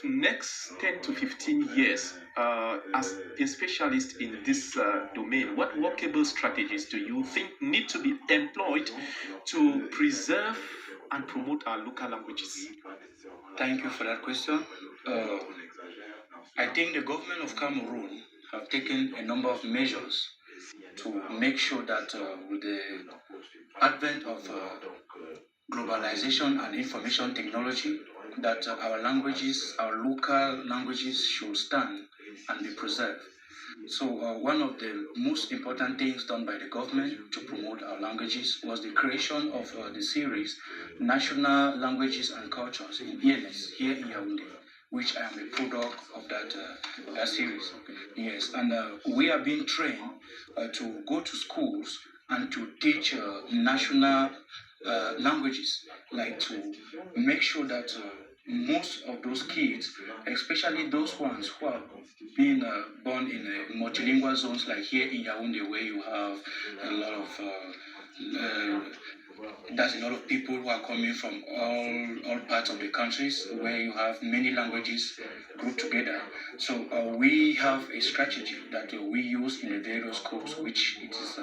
next 10 to 15 years, as a specialist in this domain, what workable strategies do you think need to be employed to preserve and promote our local languages? Thank you for that question. I think the government of Cameroon have taken a number of measures to make sure that with the advent of globalization and information technology, that our languages, our local languages should stand and be preserved. So one of the most important things done by the government to promote our languages was the creation of the series National Languages and Cultures in ENS here in Yaoundé, which I am a product of that series. Yes, and we are being trained to go to schools and to teach national languages, like to make sure that most of those kids, especially those ones who are being born in multilingual zones like here in Yaoundé, where you have a lot of there's a lot of people who are coming from all parts of the countries, where you have many languages grouped together. So we have a strategy that we use in the various schools, which it is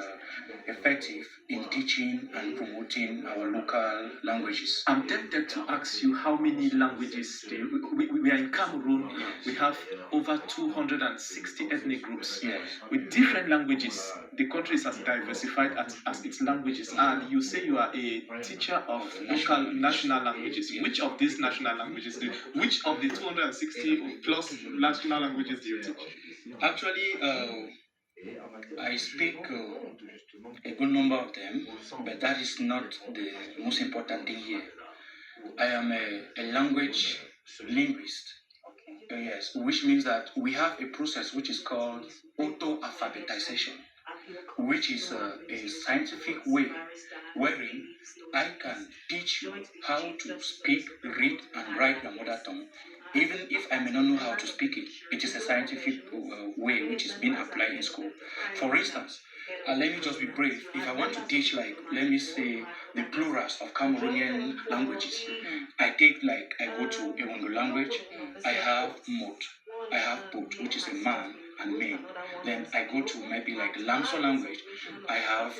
effective in teaching and promoting our local languages. I'm tempted to ask you how many languages do you, we are in Cameroon. We have over 260 ethnic groups with different languages. The country is as diversified as its languages, and you say you are a teacher of local national languages. Which of these national languages which of the 260 plus national languages do you teach? Actually, I speak a good number of them, but that is not the most important thing here. I am a language linguist. Yes, which means that we have a process which is called auto-alphabetization, which is a scientific way wherein I can teach you how to speak, read, and write your mother tongue. Even if I may not know how to speak it, it is a scientific way which is being applied in school. For instance, let me just be brief. If I want to teach, like, let me say, the plurals of Cameroonian languages, I go to a Wondo language, I have Mot, I have Put, which is a man and maid. Then I go to maybe like the Lamso language, I have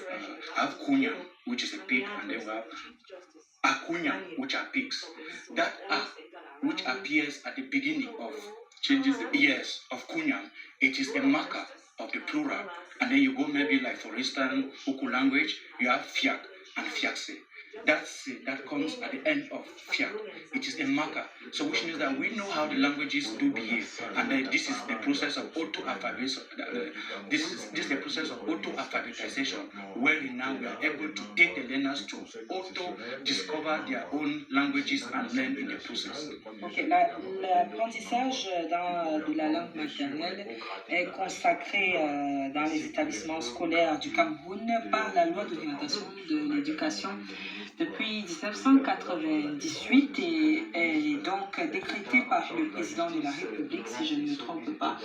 Kunyan, which is a pig, and then we have Akunya, which are pigs. That which appears at the beginning of changes of Kunyan, it is a marker of the plural. And then you go maybe like, for instance, Uku language, you have Fiak and Fiakse. That comes at the end of Fiak. It is a marker. So which means that we know how the languages do behave. And then this is the process of auto-alphabetization. This is the process of auto-alphabetization, where now we are able to take the learners to auto-discover their own languages and learn in the process. Okay, l'apprentissage de la langue maternelle est consacré dans les établissements scolaires du Cameroun par la loi d'orientation de l'éducation depuis 1998 et est donc décrété par le président de la République, si je ne me trompe pas.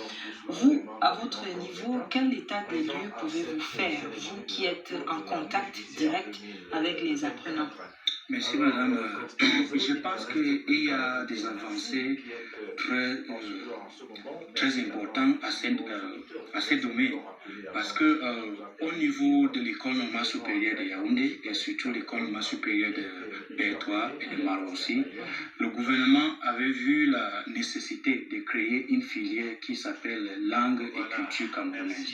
Vous, à votre niveau, quel état des lieux pouvez-vous faire, vous qui êtes en contact direct avec les apprenants? Merci madame. Je pense qu'il y a des avancées très importantes à ce domaine, parce que au niveau de l'école normale supérieure de Yaoundé et surtout l'école normale supérieure de Bertois et de Maroc aussi, le gouvernement avait vu la nécessité de créer une filière qui s'appelle langue et culture camerounaise.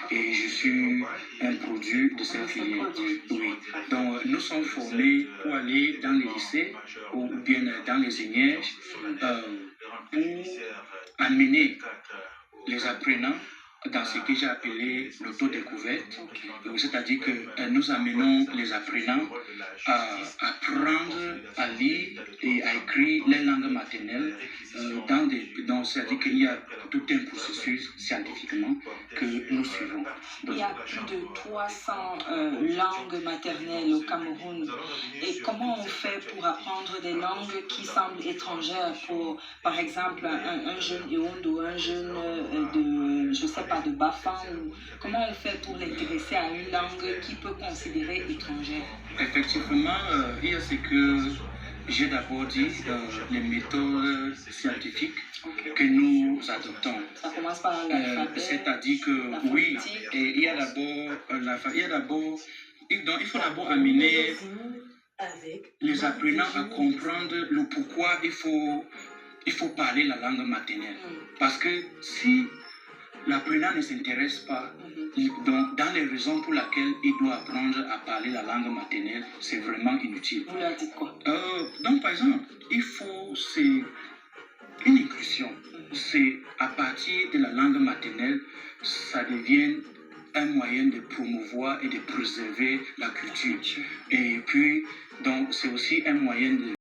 Et je suis un produit de cette filière. Oui. Donc nous sommes formés pour aller dans les lycées ou bien dans les INEJ pour amener les apprenants dans ce que j'ai appelé l'autodécouverte, c'est-à-dire que nous amenons les apprenants à apprendre à lire et à écrire les langues maternelles c'est-à-dire qu'il y a tout un processus scientifiquement que nous suivons. Il y a plus de 300 langues maternelles au Cameroun. Et comment on fait pour apprendre des langues qui semblent étrangères pour, par exemple, un jeune Ewondo, un jeune de Bafang? Comment on fait pour l'intéresser à une langue qui peut considérer étrangère? Effectivement, il y a ce que j'ai d'abord dit, les méthodes scientifiques que nous adoptons. Ça commence par l'alphabet. C'est-à-dire que la oui, phonétique. et il y a d'abord, il faut d'abord amener les apprenants à comprendre le pourquoi il faut parler la langue maternelle. Parce que si l'apprenant ne s'intéresse pas dans les raisons pour lesquelles il doit apprendre à parler la langue maternelle, c'est vraiment inutile. Vous leur dites quoi? Donc, par exemple, c'est une inclusion. C'est à partir de la langue maternelle, ça devient un moyen de promouvoir et de préserver la culture. Et puis, donc, c'est aussi un moyen de